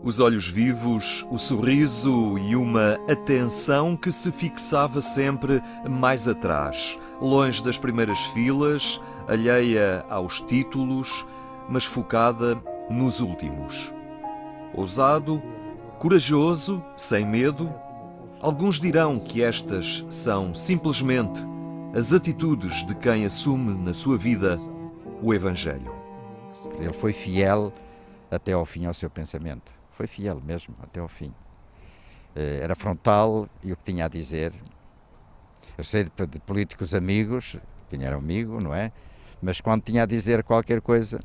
Os olhos vivos, o sorriso e uma atenção que se fixava sempre mais atrás, longe das primeiras filas, alheia aos títulos, mas focada nos últimos. Ousado, corajoso, sem medo, alguns dirão que estas são simplesmente as atitudes de quem assume na sua vida o Evangelho. Ele foi fiel até ao fim ao seu pensamento. Foi fiel mesmo, até ao fim. Era frontal e o que tinha a dizer. Eu sei de políticos amigos, quem era amigo, não é? Mas quando tinha a dizer qualquer coisa,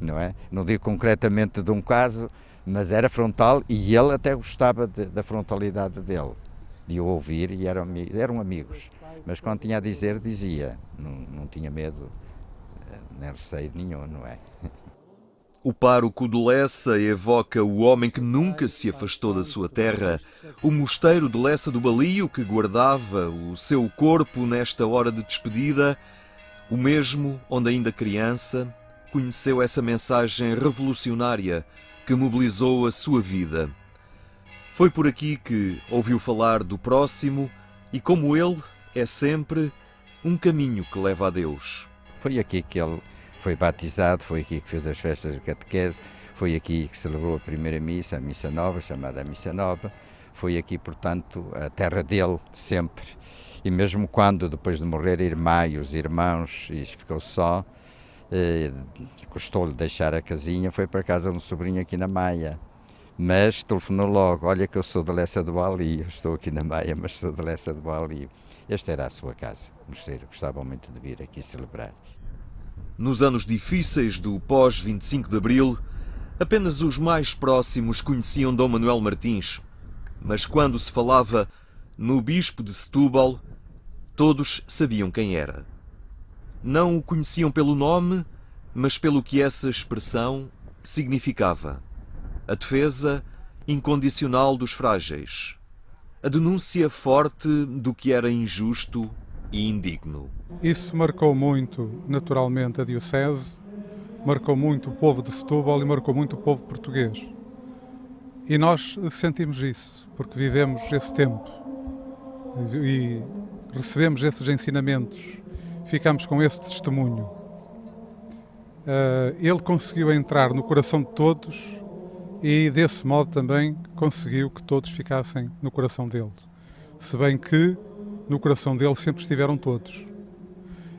não é? Não digo concretamente de um caso, mas era frontal e ele até gostava da frontalidade dele, de o ouvir e eram amigos. Mas quando tinha a dizer, dizia. Não tinha medo, nem receio nenhum, não é? O pároco de Lessa evoca o homem que nunca se afastou da sua terra, o mosteiro de Lessa do Balio que guardava o seu corpo nesta hora de despedida, o mesmo onde ainda criança conheceu essa mensagem revolucionária que mobilizou a sua vida. Foi por aqui que ouviu falar do próximo e, como ele, é sempre um caminho que leva a Deus. Foi aqui que ele foi batizado, foi aqui que fez as festas de catequese, foi aqui que celebrou a primeira missa, a missa nova, chamada Missa Nova. Foi aqui, portanto, a terra dele, sempre. E mesmo quando, depois de morrer a irmã e os irmãos, e ficou só, custou-lhe deixar a casinha, foi para casa de um sobrinho aqui na Maia. Mas telefonou logo: olha que eu sou de Lessa do Balio, estou aqui na Maia, mas sou de Lessa do Balio. Esta era a sua casa, o mosteiro, gostavam muito de vir aqui celebrar. Nos anos difíceis do pós-25 de Abril, apenas os mais próximos conheciam Dom Manuel Martins. Mas quando se falava no bispo de Setúbal, todos sabiam quem era. Não o conheciam pelo nome, mas pelo que essa expressão significava. A defesa incondicional dos frágeis. A denúncia forte do que era injusto e indigno. Isso marcou muito, naturalmente, a Diocese, marcou muito o povo de Setúbal e marcou muito o povo português. E nós sentimos isso, porque vivemos esse tempo e recebemos esses ensinamentos, ficamos com esse testemunho. Ele conseguiu entrar no coração de todos e, desse modo, também conseguiu que todos ficassem no coração dele. Se bem que no coração dele sempre estiveram todos.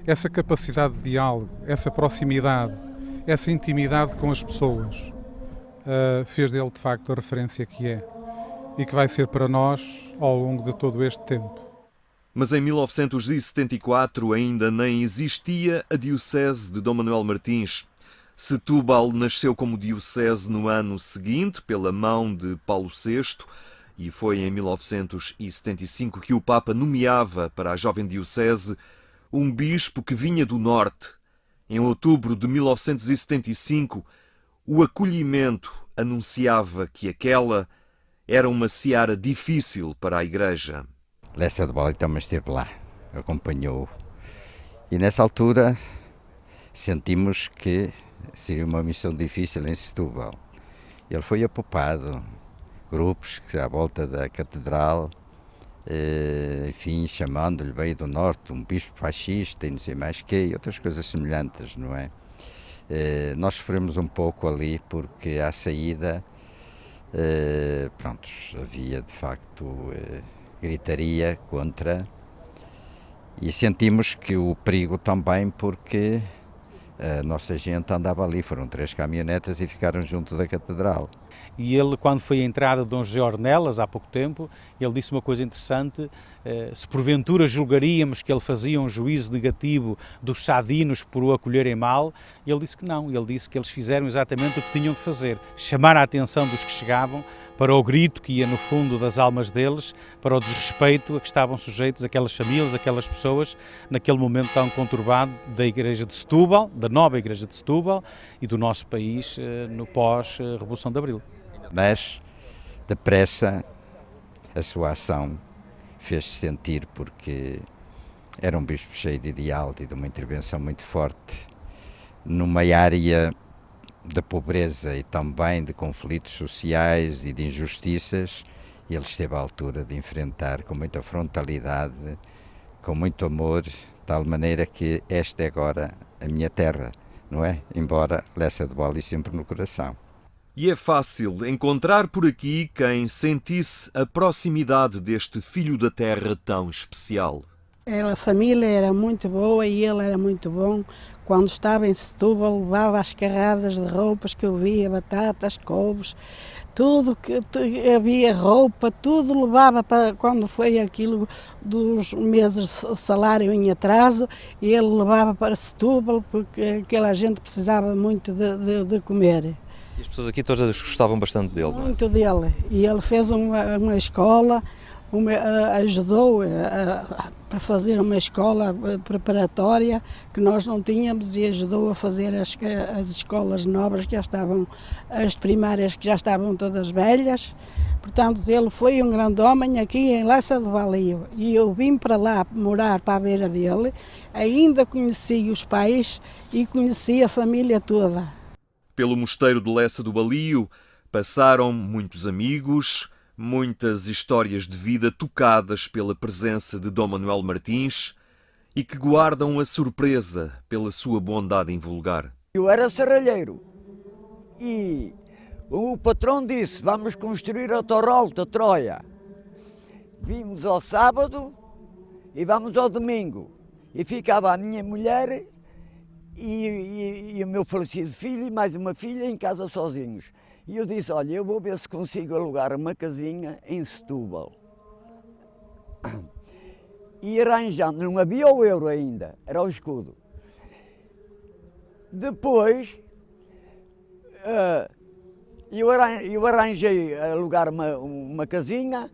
Essa capacidade de diálogo, essa proximidade, essa intimidade com as pessoas, fez dele de facto a referência que é e que vai ser para nós ao longo de todo este tempo. Mas em 1974 ainda nem existia a Diocese de Dom Manuel Martins. Setúbal nasceu como diocese no ano seguinte, pela mão de Paulo VI, e foi em 1975 que o Papa nomeava para a jovem diocese um bispo que vinha do norte. Em outubro de 1975, o acolhimento anunciava que aquela era uma seara difícil para a Igreja. Lessa do Balio também esteve lá, acompanhou. E nessa altura sentimos que seria uma missão difícil em Setúbal. Ele foi apopado, grupos que à volta da catedral, enfim, chamando-lhe, veio do norte, um bispo fascista e não sei mais que, e outras coisas semelhantes, não é? Nós sofremos um pouco ali porque à saída, havia de facto gritaria contra, e sentimos que o perigo também porque a nossa gente andava ali, foram 3 caminhonetas e ficaram junto da catedral. E ele, quando foi a entrada de Dom José Ornelas, há pouco tempo, ele disse uma coisa interessante: se porventura julgaríamos que ele fazia um juízo negativo dos sadinos por o acolherem mal, ele disse que não, ele disse que eles fizeram exatamente o que tinham de fazer, chamar a atenção dos que chegavam para o grito que ia no fundo das almas deles, para o desrespeito a que estavam sujeitos aquelas famílias, aquelas pessoas, naquele momento tão conturbado da Igreja de Setúbal, da nova Igreja de Setúbal e do nosso país no pós-Revolução de Abril. Mas, depressa, a sua ação fez-se sentir, porque era um bispo cheio de ideal e de uma intervenção muito forte numa área de pobreza e também de conflitos sociais e de injustiças. Ele esteve à altura de enfrentar com muita frontalidade, com muito amor, de tal maneira que esta é agora a minha terra, não é? Embora Lessa de Bali sempre no coração. E é fácil encontrar por aqui quem sentisse a proximidade deste filho da terra tão especial. A família era muito boa e ele era muito bom. Quando estava em Setúbal, levava as carradas de roupas que eu via, batatas, couves, tudo que havia, roupa, tudo levava para quando foi aquilo dos meses de salário em atraso, e ele levava para Setúbal porque aquela gente precisava muito de comer. E as pessoas aqui todas gostavam bastante dele, não é? Muito dele. E ele fez uma escola, ajudou para fazer uma escola preparatória que nós não tínhamos, e ajudou a fazer as escolas novas que já estavam, as primárias que já estavam todas velhas. Portanto, ele foi um grande homem aqui em Lessa do Balio, e eu vim para lá morar para a beira dele, ainda conheci os pais e conheci a família toda. Pelo mosteiro de Lessa do Balio passaram muitos amigos, muitas histórias de vida tocadas pela presença de Dom Manuel Martins e que guardam a surpresa pela sua bondade invulgar. Eu era serralheiro e o patrão disse: vamos construir a Torrol da Troia. Vimos ao sábado e vamos ao domingo. E ficava a minha mulher e o meu falecido filho e mais uma filha em casa sozinhos. E eu disse: olha, eu vou ver se consigo alugar uma casinha em Setúbal. E arranjando, não havia o euro ainda, era o escudo. Depois, eu arranjei alugar uma casinha,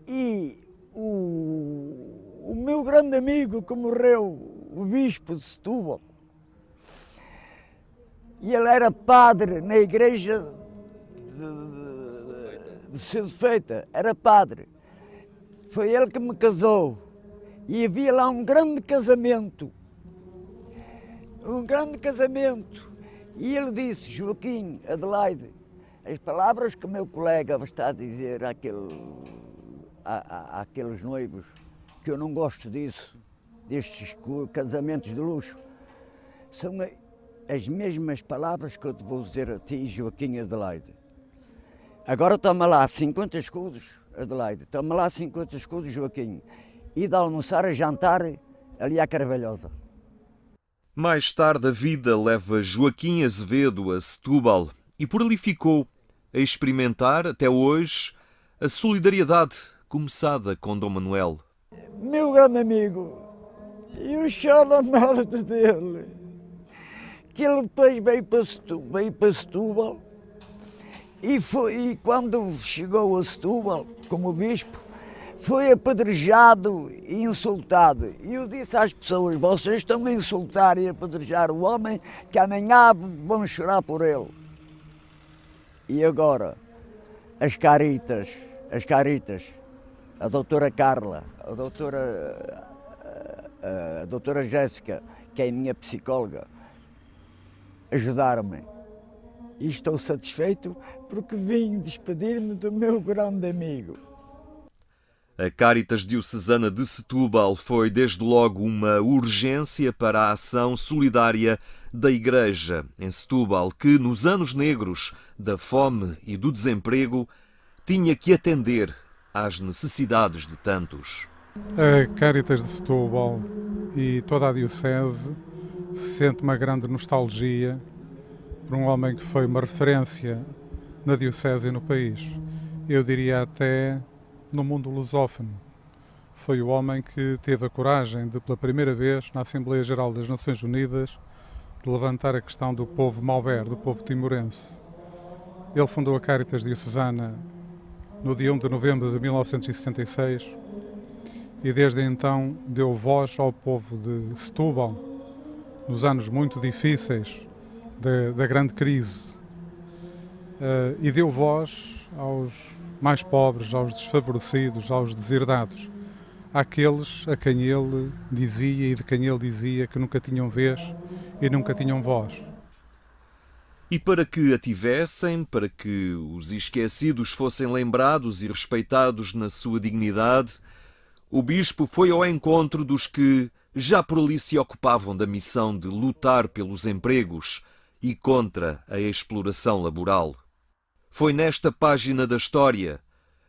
e o meu grande amigo que morreu, o bispo de Setúbal, e ele era padre na igreja de Sedufeita, era padre. Foi ele que me casou, e havia lá um grande casamento, e ele disse: Joaquim, Adelaide, as palavras que o meu colega está a dizer àqueles noivos, que eu não gosto disso, destes casamentos de luxo, são as mesmas palavras que eu te vou dizer a ti, Joaquim, Adelaide. Agora toma lá 50 escudos, Adelaide, toma lá 50 escudos, Joaquim, e de almoçar a jantar ali à Carvalhosa. Mais tarde a vida leva Joaquim Azevedo a Setúbal e por ali ficou a experimentar até hoje a solidariedade começada com Dom Manuel. Meu grande amigo, eu choro a morte dele, que ele depois veio para Setúbal. E quando chegou a Setúbal, como bispo, foi apedrejado e insultado. E eu disse às pessoas: vocês estão a insultar e a apedrejar o homem, que amanhã vão chorar por ele. E agora, as caritas, a doutora Carla, a doutora Jéssica, que é a minha psicóloga, ajudaram-me. E estou satisfeito porque vim despedir-me do meu grande amigo. A Cáritas Diocesana de Setúbal foi desde logo uma urgência para a ação solidária da Igreja em Setúbal, que nos anos negros da fome e do desemprego tinha que atender às necessidades de tantos. A Cáritas de Setúbal e toda a Diocese sente uma grande nostalgia por um homem que foi uma referência na Diocese e no país. Eu diria até no mundo lusófono. Foi o homem que teve a coragem de, pela primeira vez, na Assembleia Geral das Nações Unidas, de levantar a questão do povo Maubé, do povo timorense. Ele fundou a Caritas Diocesana no dia 1 de novembro de 1976 e desde então deu voz ao povo de Setúbal nos anos muito difíceis da grande crise e deu voz aos mais pobres, aos desfavorecidos, aos deserdados, àqueles a quem ele dizia e de quem ele dizia que nunca tinham vez e nunca tinham voz. E para que a tivessem, para que os esquecidos fossem lembrados e respeitados na sua dignidade, o bispo foi ao encontro dos que já por ali se ocupavam da missão de lutar pelos empregos e contra a exploração laboral. Foi nesta página da história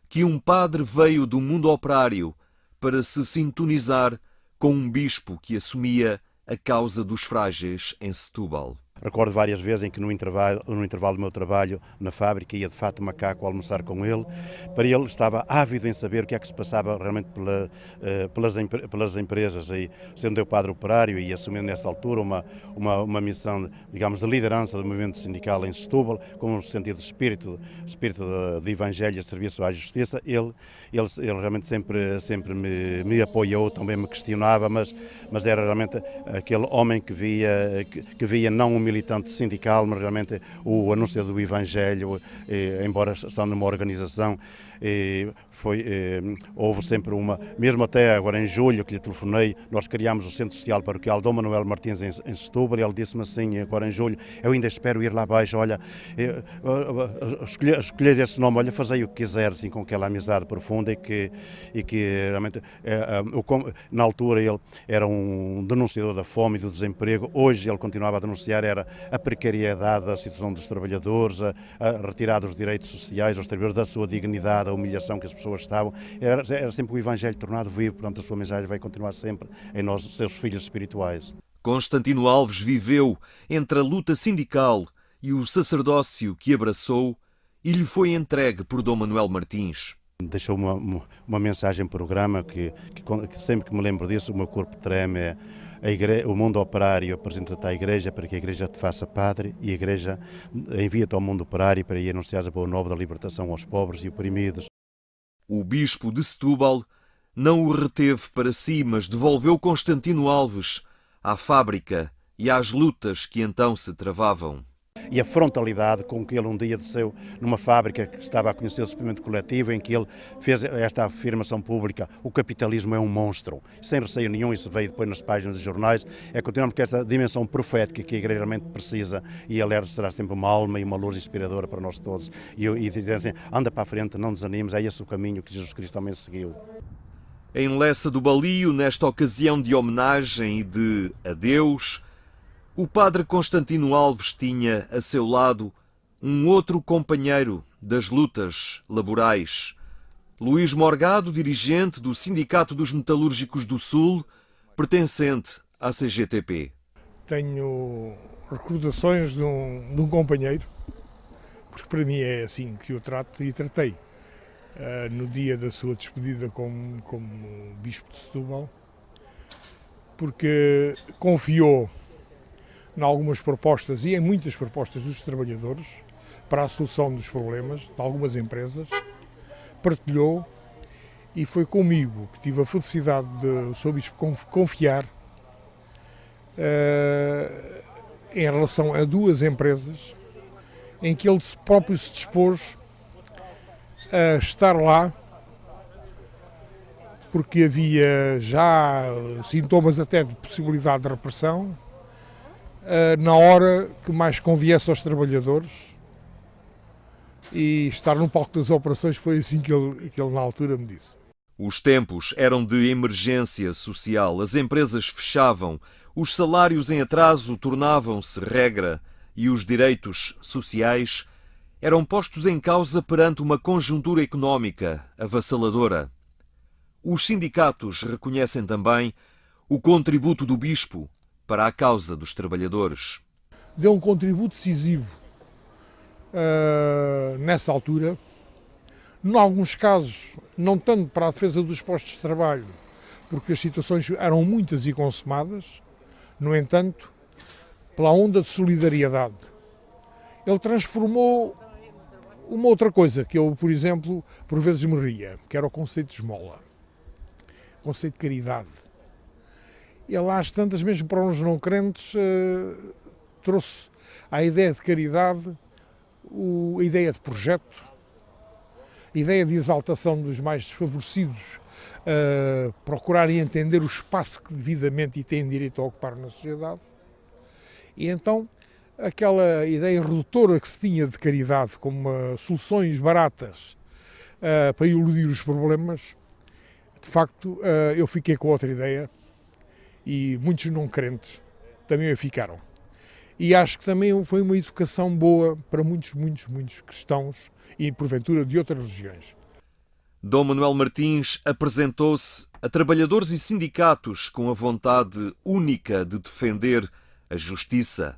que um padre veio do mundo operário para se sintonizar com um bispo que assumia a causa dos frágeis em Setúbal. Recordo várias vezes em que no intervalo do meu trabalho na fábrica ia de fato Macaco almoçar com ele. Para ele estava ávido em saber o que é que se passava realmente pelas empresas. E, sendo eu padre operário e assumindo nessa altura uma missão, digamos, de liderança do movimento sindical em Setúbal, com um sentido de espírito de evangelho e serviço à justiça, ele realmente sempre me apoiou, também me questionava, mas era realmente aquele homem que via não um militante sindical, mas realmente o anunciador do Evangelho, embora estando numa organização, houve sempre mesmo até agora em julho que lhe telefonei, nós criámos o Centro Social Paroquial Dom Manuel Martins em Setúbal, e ele disse-me assim, agora em julho, eu ainda espero ir lá abaixo, olha, escolher esse nome, olha, fazei o que quiser, assim, com aquela amizade profunda e que realmente, na altura ele era um denunciador da fome e do desemprego, hoje ele continuava a denunciar, era a precariedade da situação dos trabalhadores, a retirada dos direitos sociais aos trabalhadores, da sua dignidade, a humilhação que as pessoas estavam, era sempre o Evangelho tornado vivo, portanto a sua mensagem vai continuar sempre em nós, seus filhos espirituais. Constantino Alves viveu entre a luta sindical e o sacerdócio que abraçou e lhe foi entregue por Dom Manuel Martins. Deixou uma mensagem no programa que sempre que me lembro disso o meu corpo treme. O mundo operário apresenta-te à Igreja para que a Igreja te faça padre e a Igreja envia-te ao mundo operário para ir anunciar a boa nova da libertação aos pobres e oprimidos. O bispo de Setúbal não o reteve para si, mas devolveu Constantino Alves à fábrica e às lutas que então se travavam. E a frontalidade com que ele um dia desceu numa fábrica que estava a conhecer o suprimento coletivo, em que ele fez esta afirmação pública: o capitalismo é um monstro, sem receio nenhum. Isso veio depois nas páginas dos jornais. Continuamos com esta dimensão profética que a Igreja realmente precisa, e ele será sempre uma alma e uma luz inspiradora para nós todos, e dizer assim, anda para a frente, não desanimes, é esse o caminho que Jesus Cristo também seguiu. Em Lessa do Balio, nesta ocasião de homenagem e de adeus, o padre Constantino Alves tinha a seu lado um outro companheiro das lutas laborais. Luís Morgado, dirigente do Sindicato dos Metalúrgicos do Sul, pertencente à CGTP. Tenho recordações de um companheiro, porque para mim é assim que eu trato e tratei. No dia da sua despedida como Bispo de Setúbal, porque confiou em algumas propostas e em muitas propostas dos trabalhadores para a solução dos problemas de algumas empresas, partilhou, e foi comigo que tive a felicidade de o Sr. Bispo confiar em relação a duas empresas em que ele próprio se dispôs a estar lá, porque havia já sintomas até de possibilidade de repressão, na hora que mais conviesse aos trabalhadores, e estar no palco das operações foi assim que ele na altura me disse. Os tempos eram de emergência social, as empresas fechavam, os salários em atraso tornavam-se regra e os direitos sociais eram postos em causa perante uma conjuntura económica avassaladora. Os sindicatos reconhecem também o contributo do bispo para a causa dos trabalhadores. Deu um contributo decisivo nessa altura, em alguns casos, não tanto para a defesa dos postos de trabalho, porque as situações eram muitas e consumadas, no entanto, pela onda de solidariedade. Ele transformou uma outra coisa que eu, por exemplo, por vezes me ria, que era o conceito de esmola, o conceito de caridade. Ele, às tantas, mesmo para os não crentes, trouxe à ideia de caridade a ideia de projeto, a ideia de exaltação dos mais desfavorecidos, procurarem entender o espaço que devidamente têm direito a ocupar na sociedade. E então, aquela ideia redutora que se tinha de caridade como soluções baratas para eludir os problemas, de facto, eu fiquei com outra ideia e muitos não crentes também a ficaram. E acho que também foi uma educação boa para muitos cristãos e, porventura, de outras religiões. Dom Manuel Martins apresentou-se a trabalhadores e sindicatos com a vontade única de defender a justiça.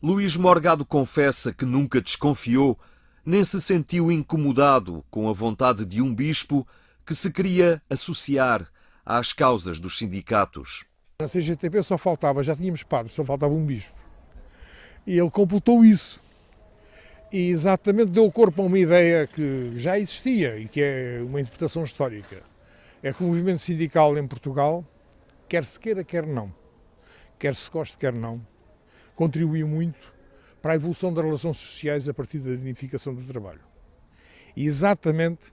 Luís Morgado confessa que nunca desconfiou, nem se sentiu incomodado com a vontade de um bispo que se queria associar às causas dos sindicatos. Na CGTP só faltava, já tínhamos padres, só faltava um bispo. E ele completou isso. E exatamente deu corpo a uma ideia que já existia e que é uma interpretação histórica. É que o movimento sindical em Portugal, quer se queira, quer não, quer se goste, quer não, contribuiu muito para a evolução das relações sociais a partir da dignificação do trabalho. E exatamente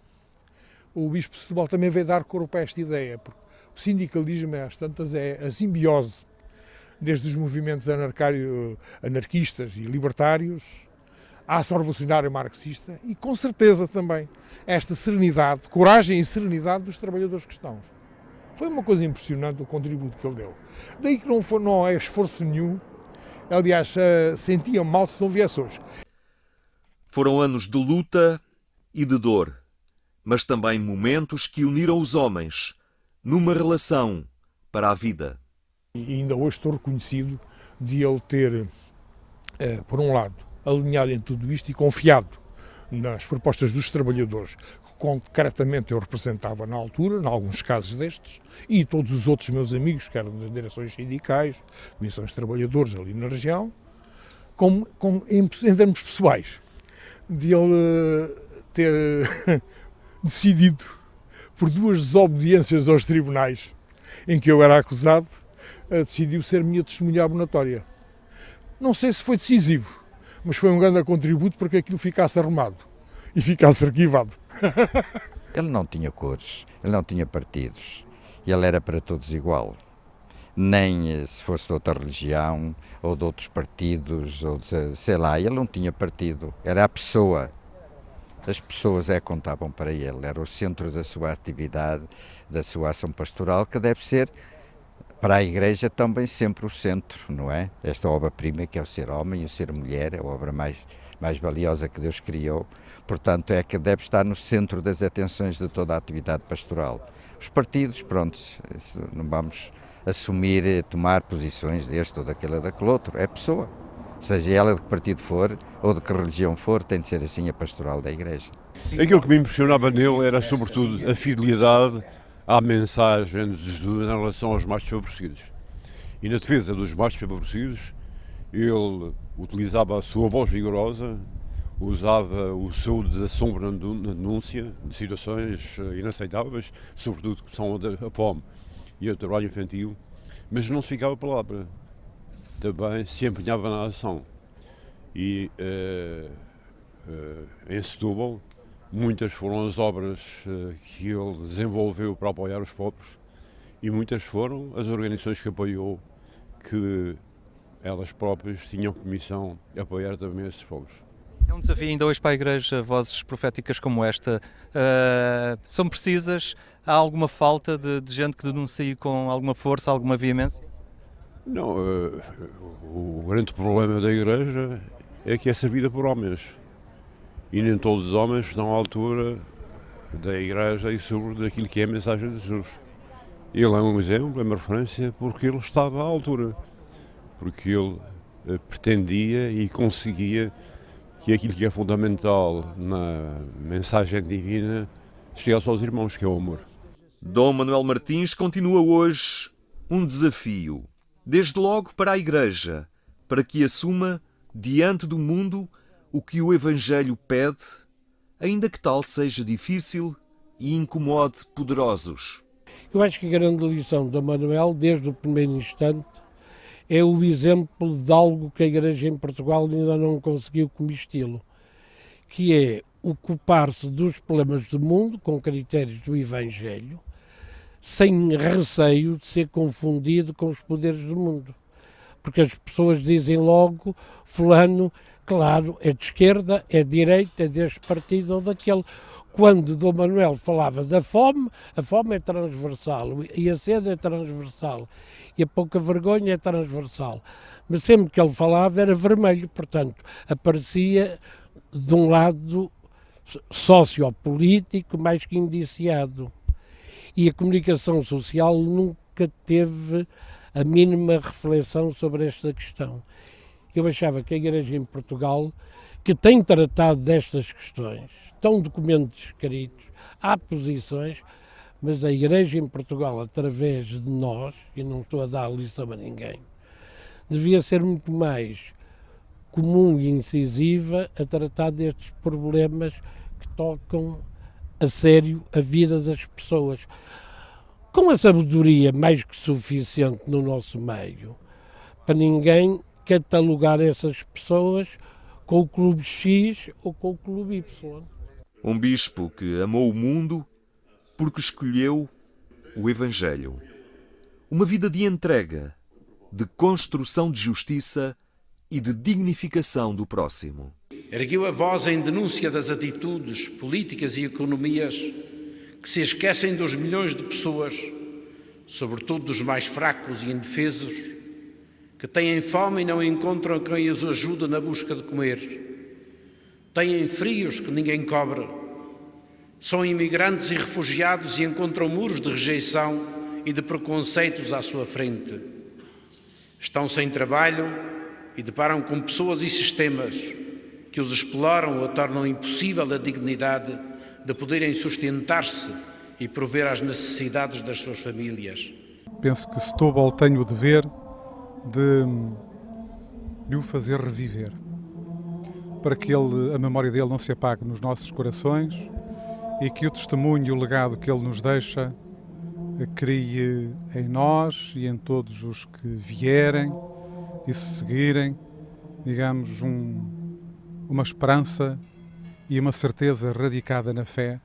o Bispo de Setúbal também veio dar corpo a esta ideia, porque o sindicalismo, às tantas, é a simbiose desde os movimentos anarquistas e libertários, à ação revolucionária marxista e, com certeza, também esta serenidade, coragem e serenidade dos trabalhadores cristãos. Foi uma coisa impressionante o contributo que ele deu. Daí que não é esforço nenhum, aliás, sentia mal se não viesse hoje. Foram anos de luta e de dor, mas também momentos que uniram os homens numa relação para a vida. E ainda hoje estou reconhecido de ele ter, por um lado, alinhado em tudo isto e confiado nas propostas dos trabalhadores, que concretamente eu representava na altura, em alguns casos destes, e todos os outros meus amigos, que eram das direções sindicais, comissões de trabalhadores ali na região, em termos pessoais, de ele ter decidido, por 2 desobediências aos tribunais em que eu era acusado, decidiu ser minha testemunha abonatória. Não sei se foi decisivo, mas foi um grande contributo para que aquilo ficasse arrumado e ficasse arquivado. Ele não tinha cores, ele não tinha partidos, ele era para todos igual. Nem se fosse de outra religião, ou de outros partidos, ou sei lá, ele não tinha partido, era a pessoa. As pessoas contavam para ele, era o centro da sua atividade, da sua ação pastoral, que deve ser, para a Igreja, também sempre o centro, não é? Esta obra-prima que é o ser homem e o ser mulher, é a obra mais valiosa que Deus criou, portanto é que deve estar no centro das atenções de toda a atividade pastoral. Os partidos, pronto, não vamos assumir, tomar posições deste ou daquele ou daquele outro, é pessoa. Seja ela de que partido for ou de que religião for, tem de ser assim a pastoral da Igreja. Aquilo que me impressionava nele era sobretudo a fidelidade à mensagem de Jesus em relação aos mais desfavorecidos. E na defesa dos mais desfavorecidos, ele utilizava a sua voz vigorosa, usava o seu desassombro na denúncia de situações inaceitáveis, sobretudo que são a fome e o trabalho infantil, mas não se ficava a palavra. Também se empenhava na ação. E em Setúbal, muitas foram as obras que ele desenvolveu para apoiar os pobres e muitas foram as organizações que apoiou, que elas próprias tinham como missão apoiar também esses pobres. É um desafio ainda hoje para a Igreja, vozes proféticas como esta. São precisas? Há alguma falta de gente que denuncie com alguma força, alguma veemência? Não, o grande problema da Igreja é que é servida por homens. E nem todos os homens estão à altura da Igreja e sobre daquilo que é a mensagem de Jesus. Ele é um exemplo, é uma referência, porque ele estava à altura. Porque ele pretendia e conseguia que aquilo que é fundamental na mensagem divina chega aos irmãos, que é o amor. Dom Manuel Martins continua hoje um desafio, desde logo para a Igreja, para que assuma diante do mundo o que o Evangelho pede, ainda que tal seja difícil e incomode poderosos. Eu acho que a grande lição de Manuel, desde o primeiro instante, é o exemplo de algo que a Igreja em Portugal ainda não conseguiu como estilo, que é ocupar-se dos problemas do mundo com critérios do Evangelho, sem receio de ser confundido com os poderes do mundo. Porque as pessoas dizem logo, fulano, claro, é de esquerda, é de direita, é deste partido ou daquele. Quando Dom Manuel falava da fome, a fome é transversal, e a sede é transversal, e a pouca vergonha é transversal. Mas sempre que ele falava era vermelho, portanto, aparecia de um lado sociopolítico mais que indiciado. E a comunicação social nunca teve a mínima reflexão sobre esta questão. Eu achava que a Igreja em Portugal, que tem tratado destas questões, estão documentos escritos, há posições, mas a Igreja em Portugal, através de nós, e não estou a dar lição a ninguém, devia ser muito mais comum e incisiva a tratar destes problemas que tocam a sério a vida das pessoas. Com a sabedoria mais que suficiente no nosso meio, para ninguém catalogar essas pessoas com o Clube X ou com o Clube Y. Um bispo que amou o mundo porque escolheu o Evangelho. Uma vida de entrega, de construção de justiça e de dignificação do próximo. Ergueu a voz em denúncia das atitudes políticas e economias que se esquecem dos milhões de pessoas, sobretudo dos mais fracos e indefesos, que têm fome e não encontram quem os ajude na busca de comer. Têm frios que ninguém cobre. São imigrantes e refugiados e encontram muros de rejeição e de preconceitos à sua frente. Estão sem trabalho e deparam com pessoas e sistemas que os exploram ou tornam impossível a dignidade de poderem sustentar-se e prover às necessidades das suas famílias. Penso que Setúbal tem o dever de o fazer reviver, para que a memória dele não se apague nos nossos corações e que o testemunho e o legado que ele nos deixa crie em nós e em todos os que vierem e se seguirem, digamos, uma esperança e uma certeza radicada na fé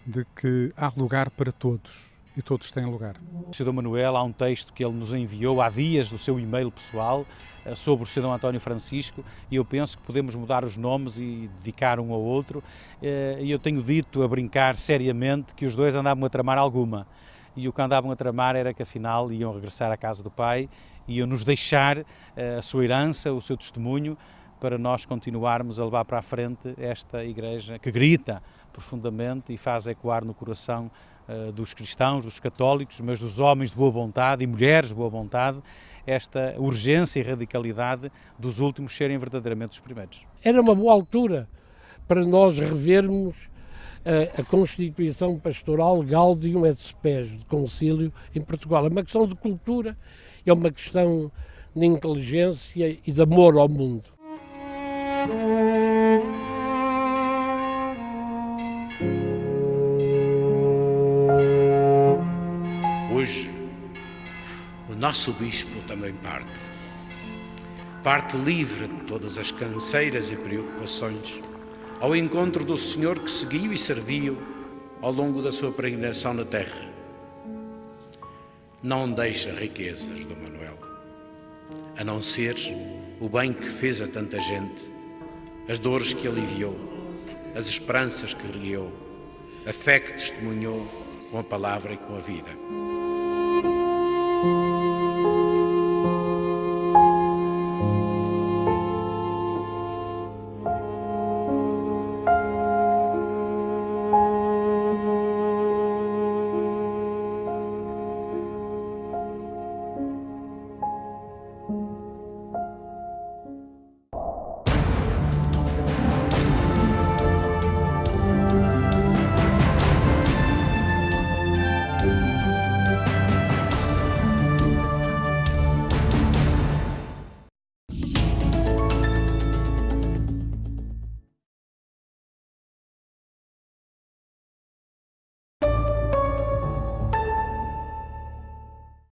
de que há lugar para todos e todos têm lugar. O Sr. Dom Manuel, há um texto que ele nos enviou há dias do seu e-mail pessoal sobre o Sr. Dom António Francisco e eu penso que podemos mudar os nomes e dedicar um ao outro. E eu tenho dito a brincar seriamente que os dois andavam a tramar alguma. E o que andavam a tramar era que afinal iam regressar à casa do Pai, iam nos deixar a sua herança, o seu testemunho, para nós continuarmos a levar para a frente esta Igreja que grita profundamente e faz ecoar no coração dos cristãos, dos católicos, mas dos homens de boa vontade e mulheres de boa vontade, esta urgência e radicalidade dos últimos serem verdadeiramente os primeiros. Era uma boa altura para nós revermos a Constituição Pastoral Gaudium et Spes de Concílio em Portugal. É uma questão de cultura, é uma questão de inteligência e de amor ao mundo. Hoje, o nosso bispo também parte livre de todas as canseiras e preocupações, ao encontro do Senhor que seguiu e serviu ao longo da sua peregrinação na terra. Não deixa riquezas, Dom Manuel, a não ser o bem que fez a tanta gente, as dores que aliviou, as esperanças que regueu, a fé que testemunhou com a palavra e com a vida.